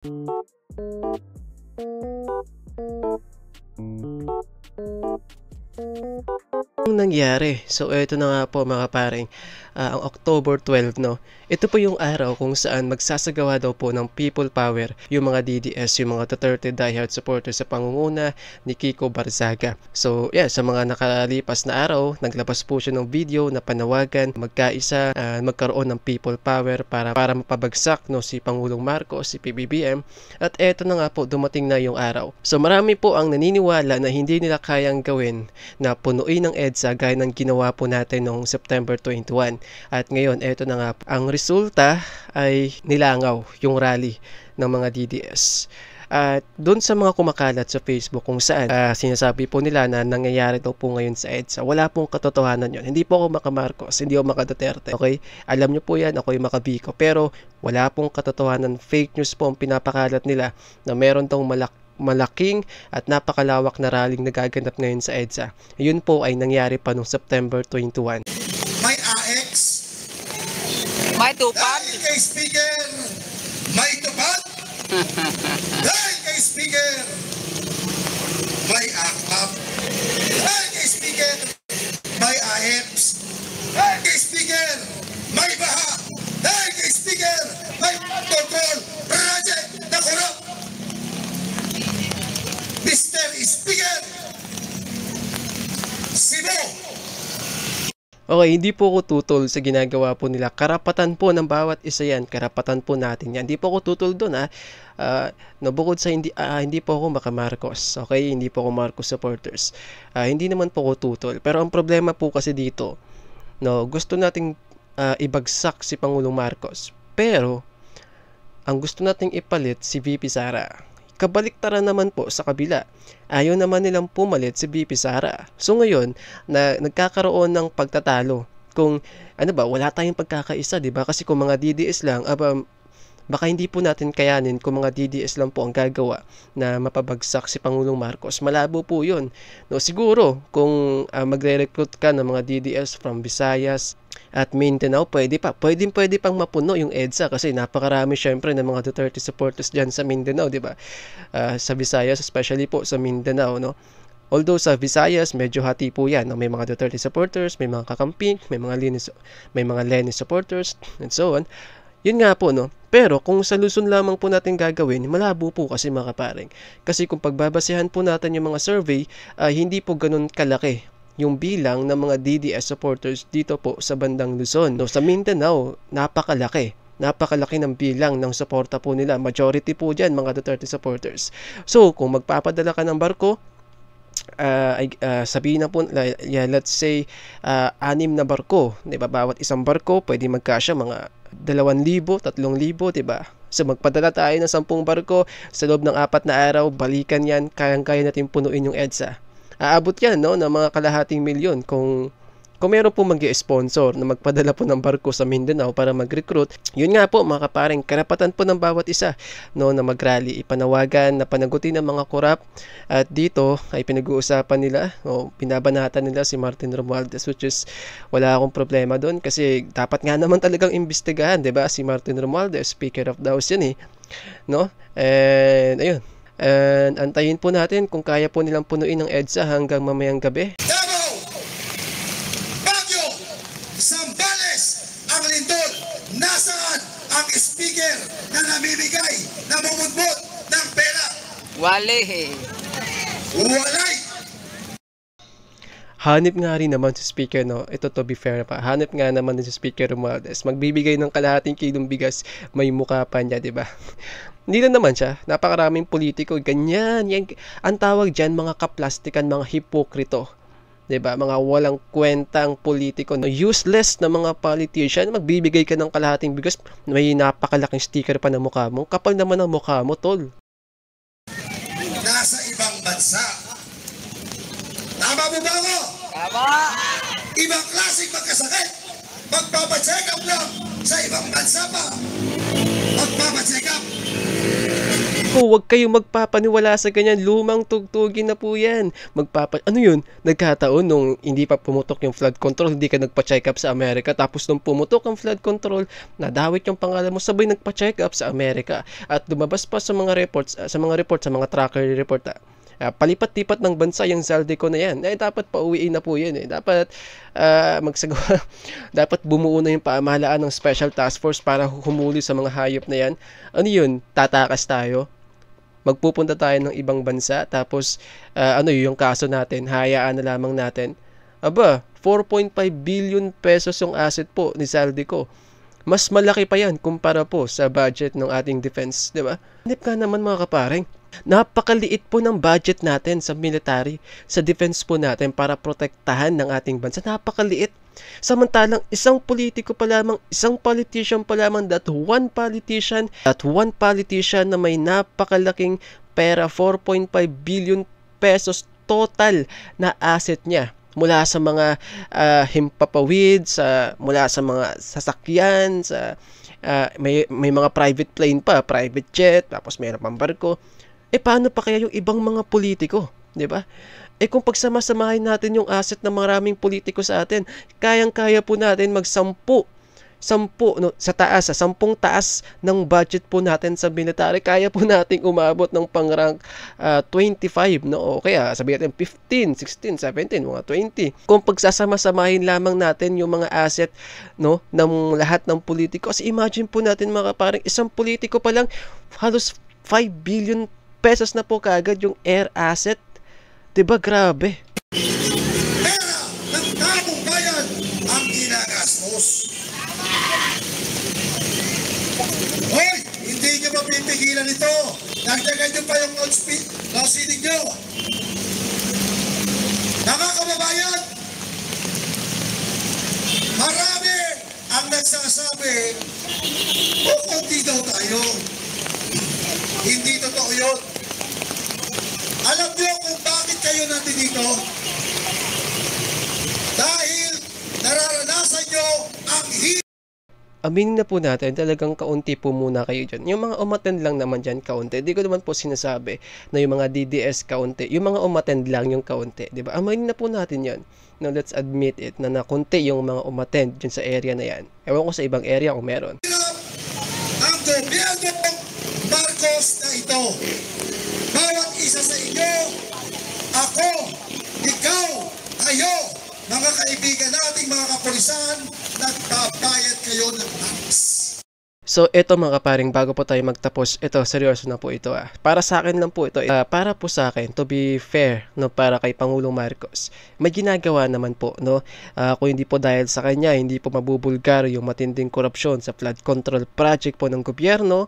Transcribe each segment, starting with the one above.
Ang nangyari, so eto na nga po mga kaparing, ang October 12 'no, ito po yung araw kung saan magsasagawa daw po ng people power yung mga DDS, yung mga Duterte diehard supporters sa pangunguna ni Kiko Barzaga. So yeah, sa mga nakalipas na araw, naglabas po siya ng video na panawagan magkaisa, magkaroon ng people power para mapabagsak 'no si Pangulong Marcos, si PBBM, at eto na nga po, dumating na yung araw. So marami po ang naniniwala na hindi nila kayang gawin na punuin ng EDSA gaya ng ginawa po natin noong September 21. At ngayon, eto na nga, ang resulta ay nilangaw yung rally ng mga DDS. At doon sa mga kumakalat sa Facebook kung saan sinasabi po nila na nangyayari daw po ngayon sa EDSA, wala pong katotohanan yon. Hindi po ako maka-Marcos, hindi ako maka-Duterte. Okay? Alam nyo po yan, ako yung maka-Vico. Pero wala pong katotohanan, fake news po ang pinapakalat nila na meron daw malaking at napakalawak na rallying nagaganap ngayon sa EDSA. Yun po ay nangyari pa noong September 21. May AX, May tupad. dahil kay Speaker, may tupad, dahil kay Speaker, may akap, dahil kay Speaker, may AX, dahil kay Speaker, may baha, dahil kay Speaker, may protocol project na kurap. Mr. Speaker, Cebu. Okay, hindi po ako tutol sa ginagawa po nila. Karapatan po ng bawat isa yan. Karapatan po natin yan. Hindi po ako tutol doon ha. Bukod sa hindi po ako maka-Marcos. Okay, hindi po ako Marcos supporters. Hindi naman po ako tutol. Pero ang problema po kasi dito, no, gusto nating ibagsak si Pangulong Marcos. Pero ang gusto nating ipalit si VP Sara. Kabaliktaran naman po sa kabila. Ayaw naman nilang pumalit si VP Sara. So ngayon, nagkakaroon ng pagtatalo. Kung wala tayong pagkakaisa, 'di ba? Kasi kung mga DDS lang, baka hindi po natin kayanin kung mga DDS lang po ang gagawa na mapabagsak si Pangulong Marcos. Malabo po 'yun. No, siguro kung magre-recruit ka ng mga DDS from Visayas at Mindanao, pwede pang mapuno yung EDSA kasi napakarami syempre ng mga Duterte supporters diyan sa Mindanao, 'di ba? Sa Visayas, especially po sa Mindanao, no. Although sa Visayas medyo hati po 'yan, no? May mga Duterte supporters, may mga kakamping, may mga Leni supporters and so on. Yun nga po, no. Pero kung sa Luzon lamang po natin gagawin, malabo po kasi mga kaparing. Kasi kung pagbabasehan po natin yung mga survey, hindi po ganun kalaki yung bilang ng mga DDS supporters dito po sa bandang Luzon. No, sa Mindanao, napakalaki ng bilang ng suporta po nila. Majority po dyan mga Duterte supporters. So, kung magpapadala ka ng barko, sabihin na po, let's say, 6 na barko, diba? Bawat isang barko, pwede magkasya mga 2,000, 3,000, diba? So, magpadala tayo ng 10 barko, sa loob ng 4 na araw, balikan yan, kayang-kaya natin punuin yung EDSA. Aabot yan, no, ng mga kalahating milyon kung meron po mag-i-sponsor na magpadala po ng barko sa Mindanao para mag-recruit. Yun nga po mga kaparing, karapatan po ng bawat isa, no, na mag-rally, ipanawagan, na panagutin ng mga korap. At dito ay pinag-uusapan nila, o binabanatan nila si Martin Romualdez, which is wala akong problema doon kasi dapat nga naman talagang imbestigahan, 'di ba? Si Martin Romualdez, Speaker of the House yan no? And ayun. And antayin po natin kung kaya po nilang punuin ng EDSA hanggang mamayang gabi. Davao, Baguio, Zambales, ang lindol. Nasaan ang speaker na namimigay, namumudmod ng pera? Wali. Walay! Hanip nga rin naman si Speaker, no? Ito to be fair pa. Hanip nga naman si Speaker Romualdez. Magbibigay ng kalahating kilong bigas, may mukha pa niya, 'di ba? Hindi na naman siya. Napakaraming politiko, ganyan. Yan, ang tawag diyan mga kaplastikan, mga hipokrito. 'Di ba? Mga walang kwentang politiko, no? Useless na mga politician. Magbibigay ka ng kalahating bigas, may napakalaking sticker pa na mukha mo. Kapal naman ang mukha mo, tol. Nasa ibang bansa. Tama mo ba ako? Tama. Ibang klaseng magkasakit. Magpapacheck up lang sa ibang bansa pa. Magpapacheck up. po, huwag kayong magpapaniwala sa ganyan. Lumang tugtugin na po yan. Ano yun? Nagkataon nung hindi pa pumutok yung flood control, hindi ka nagpa-check up sa Amerika. Tapos nung pumutok ang flood control, nadawit yung pangalan mo, sabay nagpa-check up sa Amerika. At lumabas pa sa mga reports, sa mga tracker report, palipat-lipat ng bansa yung Zaldico na yan. Dapat pauwiin na po yun. Dapat magsagawa. Dapat bumuo na yung pamahalaan ng Special Task Force para humuli sa mga hayop na yan. Ano yun? Tatakas tayo? Magpupunta tayo ng ibang bansa? Tapos, yung kaso natin? Hayaan na lamang natin? 4.5 billion pesos yung asset po ni Zaldico. Mas malaki pa yan kumpara po sa budget ng ating defense, di ba? Hanip ka naman mga kaparing. Napakaliit po ng budget natin sa military, sa defense po natin para protektahan ng ating bansa. Napakaliit. Samantalang isang politician pa lamang, that one politician na may napakalaking pera, 4.5 billion pesos total na asset niya. Mula sa mga himpapawid, mula sa mga sasakyan, may mga private plane pa, private jet, tapos mayroon pang barko. Paano pa kaya yung ibang mga politiko? Diba? Kung pagsama-samahin natin yung asset ng maraming politiko sa atin, kayang-kaya po natin mag-10 sa taas, 10 taas ng budget po natin sa military. Kaya po nating umabot ng pang-rank 25, no? O kaya sabihin natin 15, 16, 17, mga 20. Kung pagsasama-samahin lamang natin yung mga asset, no, ng lahat ng politiko. Kasi imagine po natin mga kaparing, isang politiko pa lang halos 5 billion pesos na po kaagad yung air asset. Diba? Grabe. Pera ng taong bayan ang ginagastos. Hoy! Hindi nyo mapipigilan ito. Nagdagan nyo pa yung loudspeaker nyo. Nakakababayan! Marami ang nagsasabi, konti daw tayo. Hindi totoo yun. Alam niyo kung bakit kayo nandito? Dahil nararanasan niyo ang Aminin na po natin, talagang kaunti po muna kayo dyan. Yung mga umattend lang naman dyan, kaunti. Di ko naman po sinasabi na yung mga DDS kaunti. Yung mga umattend lang yung kaunti. Diba? Aminin na po natin yan. Now, let's admit it na nakunti yung mga umattend dyan sa area na yan. Ewan ko sa ibang area kung meron. ang gobyerno Marcos na ito. Bawat isa sa inyo, ako, ikaw, kayo, mga kaibigan nating mga kapulisan, nagbabayad kayo ng tax. So, ito mga kaparing, bago po tayo magtapos, ito, seryoso na po ito. Para sa akin lang po ito. Para po sa akin, to be fair, no, para kay Pangulong Marcos, may ginagawa naman po, no? Kung hindi po dahil sa kanya, hindi po mabubulgar yung matinding korupsyon sa flood control project po ng gobyerno.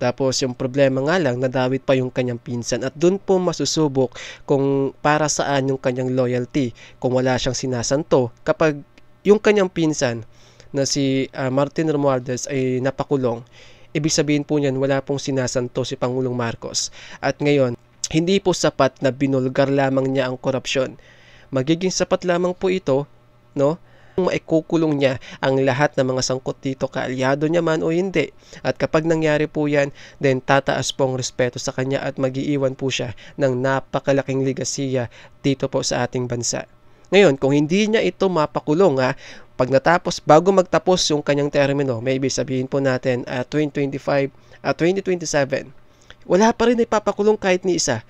Tapos yung problema nga lang, nadawit pa yung kanyang pinsan. At dun po masusubok kung para saan yung kanyang loyalty. Kung wala siyang sinasanto, kapag yung kanyang pinsan na si Martin Romualdez ay napakulong, ibig sabihin po niyan wala pong sinasanto si Pangulong Marcos. At ngayon, hindi po sapat na binulgar lamang niya ang korupsyon. Magiging sapat lamang po ito, no? Maikukulong niya ang lahat ng mga sangkot dito, kaalyado niya man o hindi. At kapag nangyari po yan, then tataas po ang respeto sa kanya at mag-iiwan po siya ng napakalaking ligasiya dito po sa ating bansa. Ngayon, kung hindi niya ito mapakulong, pag natapos, bago magtapos yung kanyang termino, maybe sabihin po natin 2027, wala pa rin ipapakulong kahit ni isa.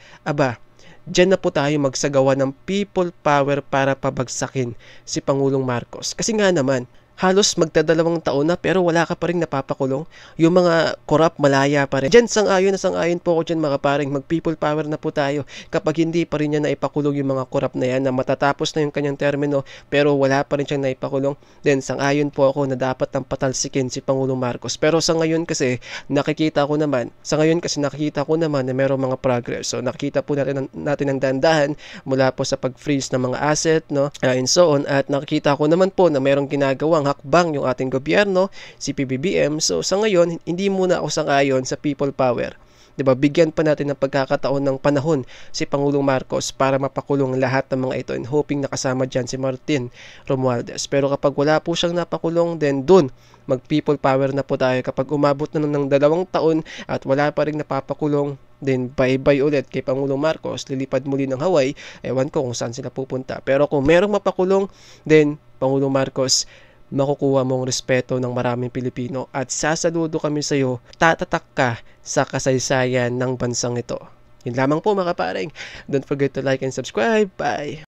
Diyan na po tayo magsagawa ng people power para pabagsakin si Pangulong Marcos. Kasi nga naman, halos magdadalawang taon na pero wala ka pa rin napapakulong. Yung mga korap malaya pa rin. Diyan sang-ayon po ako dyan mga paring, mag-people power na po tayo. Kapag hindi pa rin niya naipakulong yung mga korap na yan, na matatapos na yung kanyang termino pero wala pa rin siyang naipakulong, then sang-ayon po ako na dapat nang patalsikin si Pangulong Marcos. Pero sa ngayon kasi nakikita ko naman na mayroong mga progress. So nakikita po natin ang dandahan mula po sa pag-freeze ng mga asset, no, and so on. At nakikita ko naman po na mayroong ginagawang hakbang yung ating gobyerno, si PBBM. So sa ngayon, hindi muna ako sang-ayon sa people power. 'Di ba? Bigyan pa natin ng pagkakataon ng panahon si Pangulong Marcos para mapakulong lahat ng mga ito, and hoping nakasama diyan si Martin Romualdez. Pero kapag wala po siyang napakulong, then dun mag people power na po tayo. Kapag umabot na ng 2 taon at wala pa rin napapakulong, then bye-bye ulit kay Pangulong Marcos, lilipad muli ng Hawaii, ewan ko kung saan sila pupunta. Pero kung merong mapakulong, then Pangulong Marcos, makukuha mong respeto ng maraming Pilipino at sasaludo kami sa iyo, tatatak ka sa kasaysayan ng bansang ito. Yun lamang po mga kaparing. Don't forget to like and subscribe. Bye!